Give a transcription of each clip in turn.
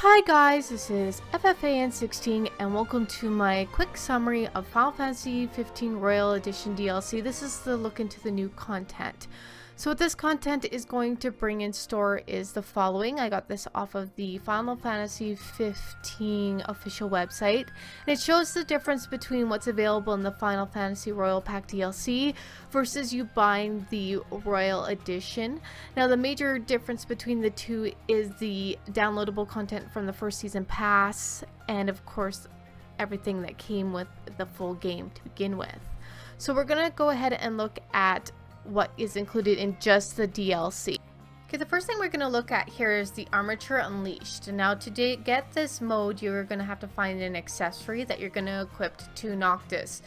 Hi guys, this is FFXV and welcome to my quick summary of Final Fantasy 15 Royal Edition DLC. This is the look into the new content. So what this content is going to bring in store is the following. I got this off of the Final Fantasy 15 official website, and it shows the difference between what's available in the Final Fantasy Royal Pack DLC versus you buying the Royal Edition. Now the major difference between the two is the downloadable content from the first season pass, and of course everything that came with the full game to begin with. So we're gonna go ahead and look at what is included in just the DLC. Okay, the first thing we're going to look at here is the Armature Unleashed. Now to get this mode, you're going to have to find an accessory that you're going to equip to Noctis.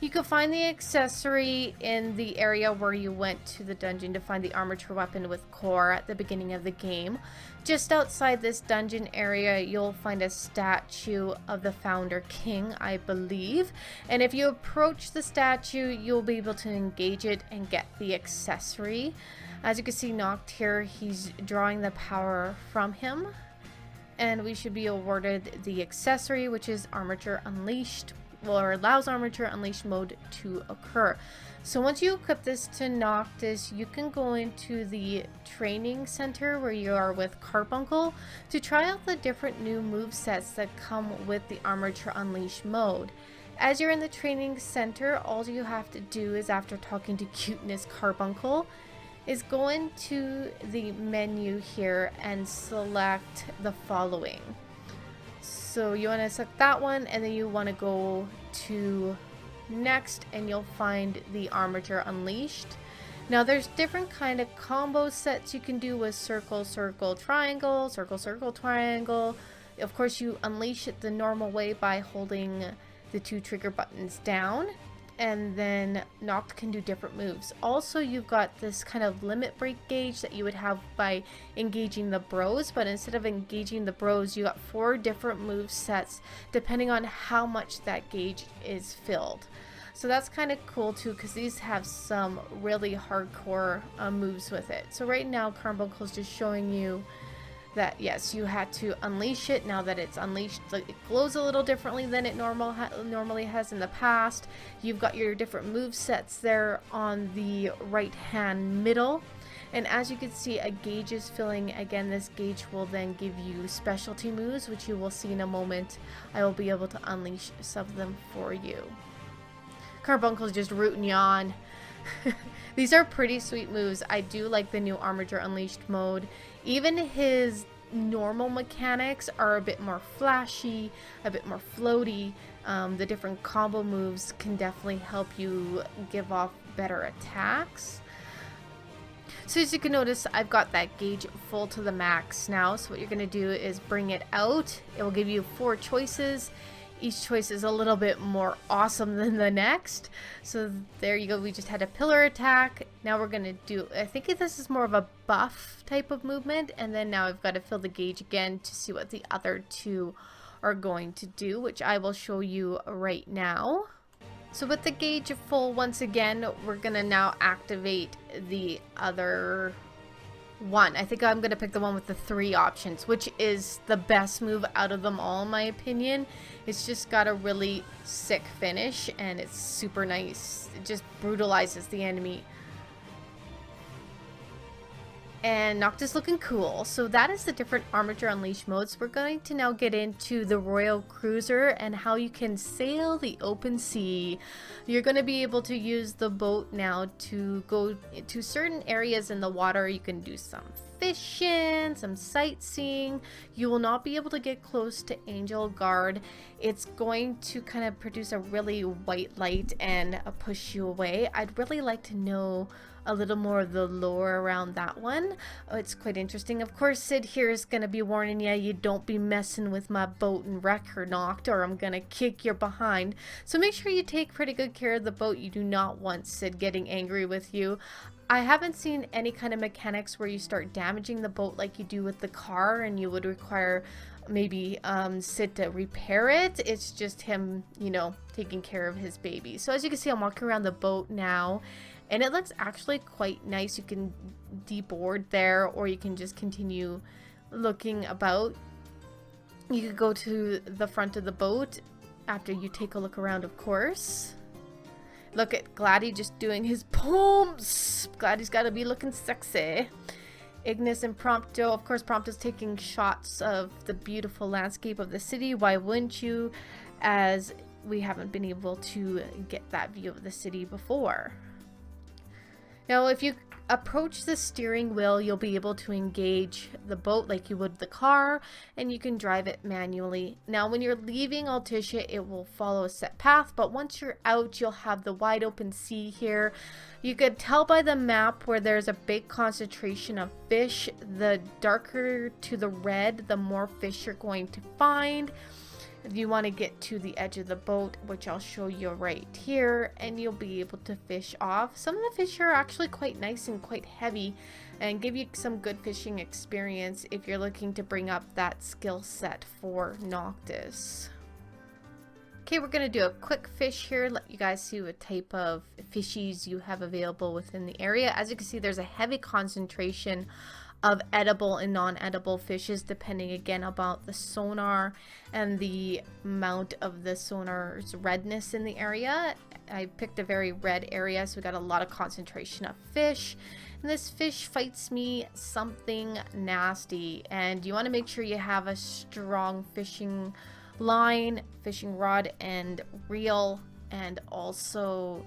You can find the accessory in the area where you went to the dungeon to find the armature weapon with core at the beginning of the game. Just outside this dungeon area, you'll find a statue of the Founder King, I believe. And if you approach the statue, you'll be able to engage it and get the accessory. As you can see, Noct here, he's drawing the power from him. And we should be awarded the accessory, which is Armature Unleashed, or allows Armature Unleashed mode to occur. So once you equip this to Noctis, you can go into the training center where you are with Carbuncle to try out the different new movesets that come with the Armature Unleashed mode. As you're in the training center, all you have to do is, after talking to Cuteness Carbuncle, is go into the menu here and select the following. So you want to select that one, and then you want to go to next, and you'll find the Armature Unleashed. Now there's different kind of combo sets you can do with circle, circle, triangle, circle, circle, triangle. Of course, you unleash it the normal way by holding the two trigger buttons down, and then Noct can do different moves. Also, you've got this kind of limit break gauge that you would have by engaging the bros, but instead of engaging the bros, you got 4 different move sets depending on how much that gauge is filled. So that's kind of cool too, because these have some really hardcore moves with it. So right now Carbuncle's just showing you that yes, you had to unleash it. Now that it's unleashed, it glows a little differently than it normally has in the past. You've got your different move sets there on the right hand middle, and as you can see, a gauge is filling. Again, this gauge will then give you specialty moves, which you will see in a moment. I will be able to unleash some of them for you. Carbuncle's just rooting you on. These are pretty sweet moves. I do like the new Armature Unleashed mode. Even his normal mechanics are a bit more flashy, a bit more floaty. The different combo moves can definitely help you give off better attacks. So as you can notice, I've got that gauge full to the max now. So what you're going to do is bring it out. It will give you 4 choices. Each choice is a little bit more awesome than the next. So there you go. We just had a pillar attack. Now we're going to do, I think this is more of a buff type of movement. And then now I've got to fill the gauge again to see what the other 2 are going to do, which I will show you right now. So with the gauge full, once again, we're going to now activate the other one. I think I'm going to pick the one with the 3 options, which is the best move out of them all in my opinion. It's just got a really sick finish and it's super nice. It just brutalizes the enemy. And Noctis looking cool. So that is the different Armature Unleashed modes. We're going to now get into the Royal Cruiser and how you can sail the open sea. You're going to be able to use the boat now to go to certain areas in the water. You can do some fishing, some sightseeing. You will not be able to get close to Angel Guard. It's going to kind of produce a really white light and push you away. I'd really like to know a little more of the lore around that one. It's quite interesting. Of course, Sid here is going to be warning you don't be messing with my boat and wreck her, Noct, or I'm going to kick your behind. So make sure you take pretty good care of the boat. You do not want Sid getting angry with you. I haven't seen any kind of mechanics where you start damaging the boat like you do with the car and you would require maybe Sid to repair it. It's just him, you know, taking care of his baby. So as you can see, I'm walking around the boat now, and it looks actually quite nice. You can deboard there, or you can just continue looking about. You could go to the front of the boat after you take a look around, of course. Look at Gladdy just doing his pumps. Gladdy's got to be looking sexy. Ignis and Prompto. Of course, Prompto's taking shots of the beautiful landscape of the city. Why wouldn't you? As we haven't been able to get that view of the city before. Now, if you approach the steering wheel, you'll be able to engage the boat like you would the car, and you can drive it manually. Now, when you're leaving Altissia, it will follow a set path, but once you're out, you'll have the wide open sea here. You could tell by the map where there's a big concentration of fish. The darker to the red, the more fish you're going to find. If you want to get to the edge of the boat, which I'll show you right here, and you'll be able to fish off. Some of the fish are actually quite nice and quite heavy and give you some good fishing experience if you're looking to bring up that skill set for Noctis. Okay, we're going to do a quick fish here, let you guys see what type of fishies you have available within the area. As you can see, there's a heavy concentration of edible and non-edible fishes, depending again about the sonar and the amount of the sonar's redness in the area. I picked a very red area, so we got a lot of concentration of fish. And this fish fights me something nasty, and you want to make sure you have a strong fishing line, fishing rod, and reel, and also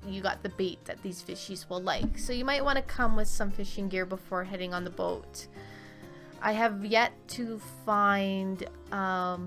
you got the bait that these fishies will like. So you might want to come with some fishing gear before heading on the boat. I have yet to find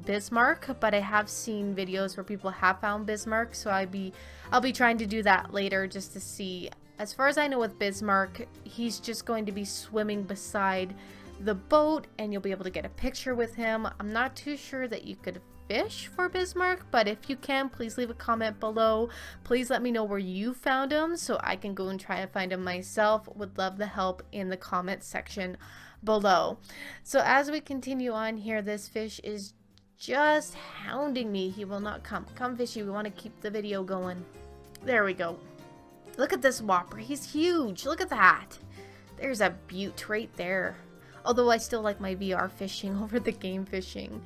Bismarck, but I have seen videos where people have found Bismarck, so I'll be trying to do that later just to see. As far as I know with Bismarck, he's just going to be swimming beside the boat and you'll be able to get a picture with him. I'm not too sure that you could fish for Bismarck, but if you can, please leave a comment below. Please let me know where you found him so I can go and try to find him myself. Would love the help in the comment section below. So as we continue on here, this fish is just hounding me. He will not come. Come fishy, we want to keep the video going. There we go. Look at this whopper. He's huge. Look at that. There's a beaut right there. Although I still like my VR fishing over the game fishing.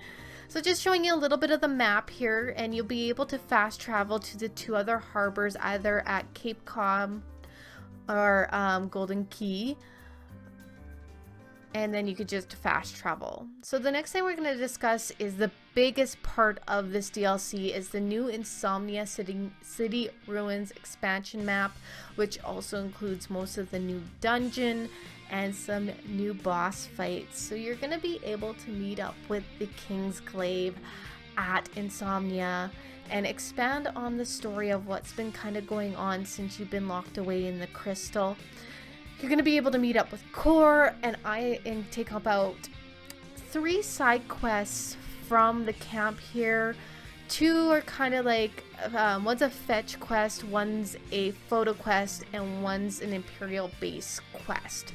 So just showing you a little bit of the map here, and you'll be able to fast travel to the two other harbors, either at Cape Cod or Golden Key. And then you could just fast travel. So the next thing we're going to discuss is the biggest part of this DLC is the new Insomnia City Ruins expansion map, which also includes most of the new dungeon and some new boss fights. So you're going to be able to meet up with the Kingsglaive at Insomnia and expand on the story of what's been kind of going on since you've been locked away in the crystal. You're going to be able to meet up with Core and take about 3 side quests from the camp here. 2 are kind of like, one's a fetch quest, one's a photo quest, and one's an Imperial base quest.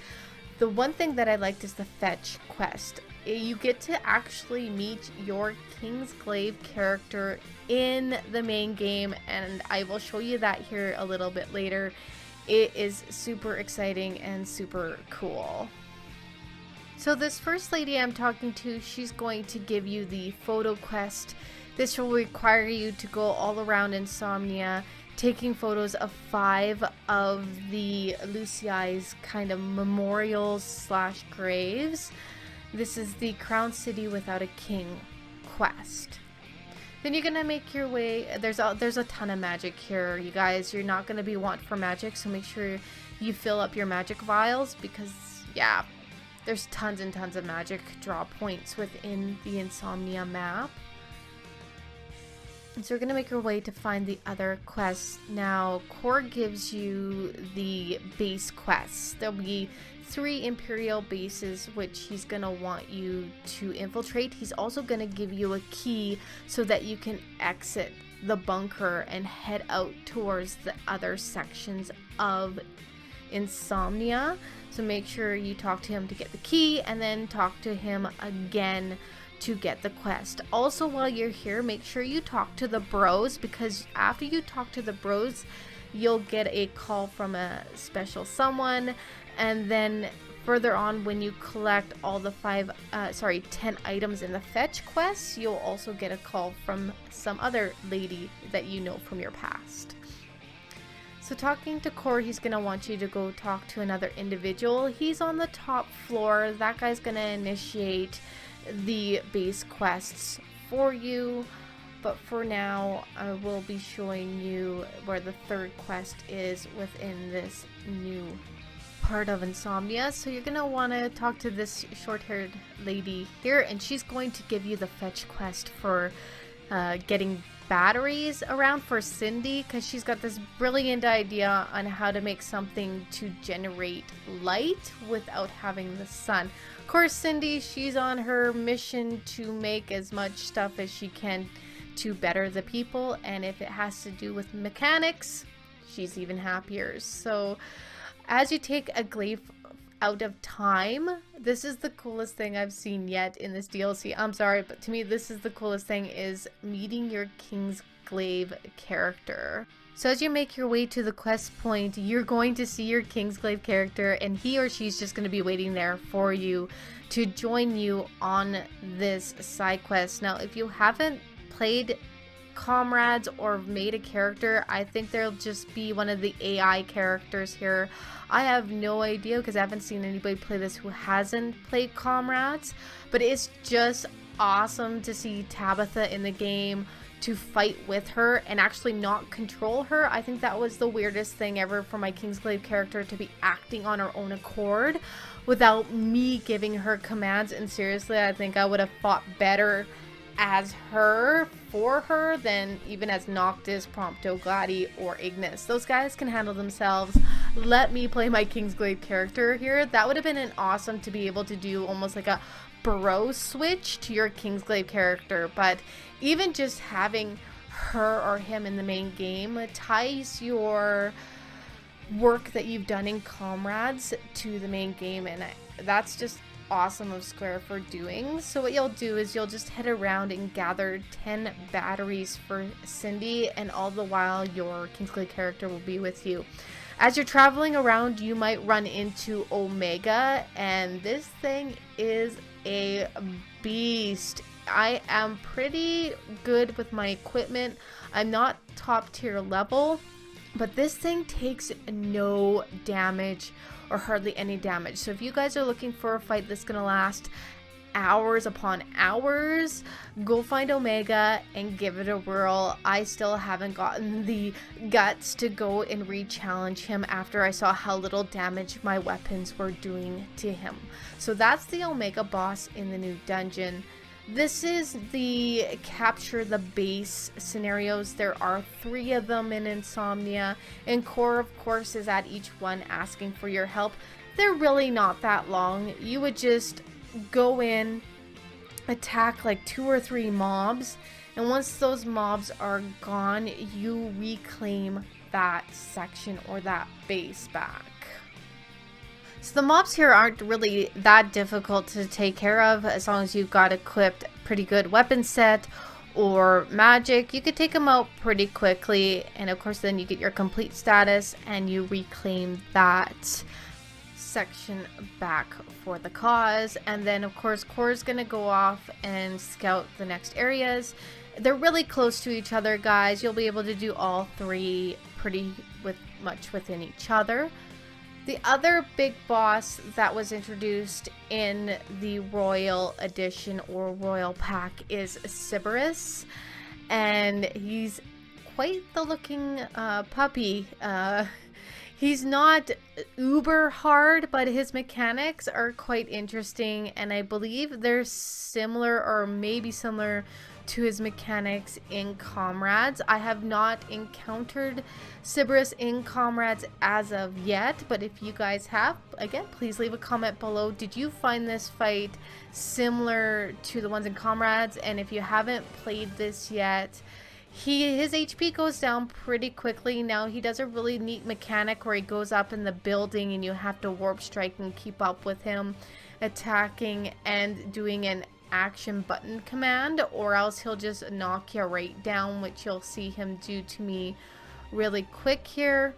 The one thing that I liked is the fetch quest. You get to actually meet your Kingsglaive character in the main game, and I will show you that here a little bit later. It is super exciting and super cool. So this first lady I'm talking to, she's going to give you the photo quest. This will require you to go all around Insomnia, taking photos of 5 of the Lucii kind of memorials slash graves. This is the Crown City Without a King quest. Then you're gonna make your way. There's a ton of magic here, you guys. You're not gonna be want for magic, so make sure you fill up your magic vials because yeah, there's tons and tons of magic draw points within the Insomnia map. And so we're gonna make our way to find the other quests. Now, Core gives you the base quests. There'll be 3 Imperial bases which he's gonna want you to infiltrate. He's also gonna give you a key so that you can exit the bunker and head out towards the other sections of Insomnia. So make sure you talk to him to get the key and then talk to him again to get the quest. Also, while you're here, make sure you talk to the bros, because after you talk to the bros, you'll get a call from a special someone, and then further on, when you collect all the 10 items in the fetch quests, you'll also get a call from some other lady that you know from your past. So talking to Core, he's going to want you to go talk to another individual. He's on the top floor. That guy's going to initiate the base quests for you. But for now, I will be showing you where the third quest is within this new part of Insomnia. So you're going to want to talk to this short-haired lady here, and she's going to give you the fetch quest for getting batteries around for Cindy, because she's got this brilliant idea on how to make something to generate light without having the sun. Of course, Cindy, she's on her mission to make as much stuff as she can to better the people, and if it has to do with mechanics, she's even happier. So as you take a glaive out of time, this is the coolest thing I've seen yet in this DLC. I'm sorry, but to me this is the coolest thing, is meeting your Kingsglaive character. So as you make your way to the quest point, you're going to see your Kingsglaive character, and he or she's just going to be waiting there for you to join you on this side quest. Now, if you haven't played Comrades or made a character, I think there'll just be one of the AI characters here. I have no idea, because I haven't seen anybody play this who hasn't played Comrades, but it's just awesome to see Tabitha in the game, to fight with her and actually not control her. I think that was the weirdest thing ever for my Kingsglaive character, to be acting on her own accord without me giving her commands. And seriously, I think I would have fought better as her, for her, than even as Noctis, Prompto, Glady, or Ignis. Those guys can handle themselves. Let me play my Kingsglaive character here. That would have been an awesome to be able to do almost like a bro switch to your Kingsglaive character. But even just having her or him in the main game ties your work that you've done in Comrades to the main game, and that's just awesome of Square for doing. So what you'll do is you'll just head around and gather 10 batteries for Cindy, and all the while your Kingsglaive character will be with you. As you're traveling around, you might run into Omega, and this thing is a beast. I am pretty good with my equipment. I'm not top tier level, but this thing takes no damage, or hardly any damage. So if you guys are looking for a fight that's gonna last hours upon hours, go find Omega and give it a whirl. I still haven't gotten the guts to go and re-challenge him after I saw how little damage my weapons were doing to him. So that's the Omega boss in the new dungeon. This is the capture the base scenarios. There are 3 of them in Insomnia, and Core, of course, is at each one asking for your help. They're really not that long. You would just go in, attack like 2 or 3 mobs, and once those mobs are gone, you reclaim that section or that base back. So the mobs here aren't really that difficult to take care of, as long as you've got equipped pretty good weapon set or magic. You could take them out pretty quickly, and of course then you get your complete status and you reclaim that section back for the cause. And then of course Core's gonna go off and scout the next areas. They're really close to each other, guys. You'll be able to do all 3 pretty much within each other. The other big boss that was introduced in the Royal Edition or Royal Pack is Cerberus, and he's quite the looking puppy. He's not uber hard, but his mechanics are quite interesting, and I believe they're similar, or maybe similar, to his mechanics in Comrades. I have not encountered Cerberus in Comrades as of yet, but if you guys have, again, please leave a comment below. Did you find this fight similar to the ones in Comrades? And if you haven't played this yet, his HP goes down pretty quickly. Now he does a really neat mechanic where he goes up in the building and you have to warp strike and keep up with him, attacking and doing an action button command, or else he'll just knock you right down, which you'll see him do to me really quick here.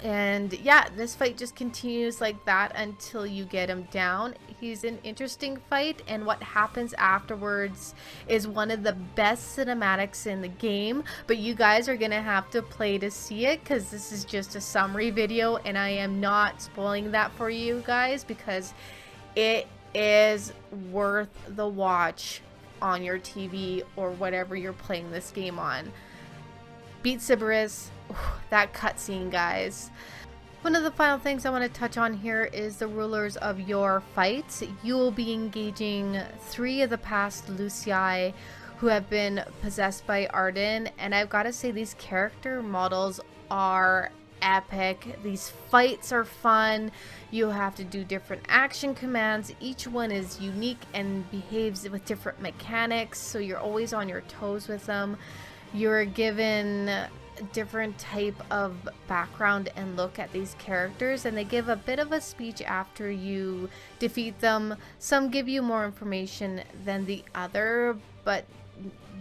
And yeah, this fight just continues like that until you get him down. He's an interesting fight, and what happens afterwards is one of the best cinematics in the game, but you guys are gonna have to play to see it because this is just a summary video and I am not spoiling that for you guys because it is worth the watch on your TV or whatever you're playing this game on. Beat Sybaris, that cutscene, guys. One of the final things I want to touch on here is the rulers of your fights. You will be engaging 3 of the past Lucii who have been possessed by Arden, and I've got to say these character models are epic. These fights are fun. You have to do different action commands. Each one is unique and behaves with different mechanics, so you're always on your toes with them. You're given different type of background and look at these characters, and they give a bit of a speech after you defeat them. Some give you more information than the other, but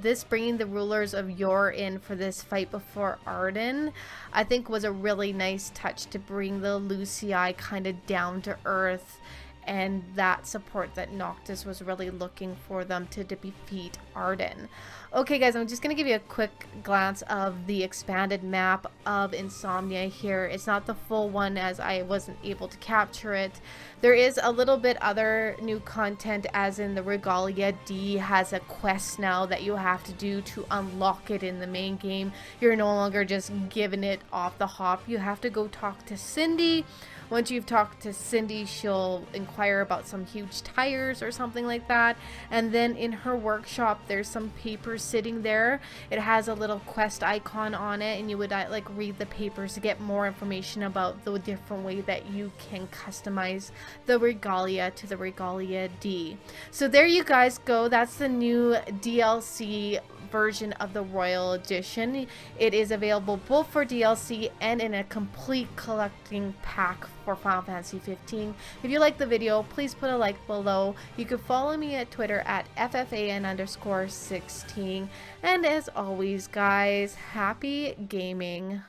this bringing the rulers of Yor in for this fight before Arden, I think was a really nice touch to bring the Lucii kind of down to earth, and that support that Noctis was really looking for them to defeat Arden. Okay guys, I'm just going to give you a quick glance of the expanded map of Insomnia here. It's not the full one as I wasn't able to capture it. There is a little bit other new content, as in the Regalia D has a quest now that you have to do to unlock it in the main game. You're no longer just giving it off the hop. You have to go talk to Cindy. Once you've talked to Cindy, she'll inquire about some huge tires or something like that. And then in her workshop, there's some papers sitting there. It has a little quest icon on it, and you would like read the papers to get more information about the different way that you can customize the Regalia to the Regalia D. So there you guys go. That's the new DLC version of the Royal Edition. It is available both for DLC and in a complete collecting pack for Final Fantasy 15. If you like the video, please put a like below. You can follow me at Twitter at FFAN_16. And as always, guys, happy gaming.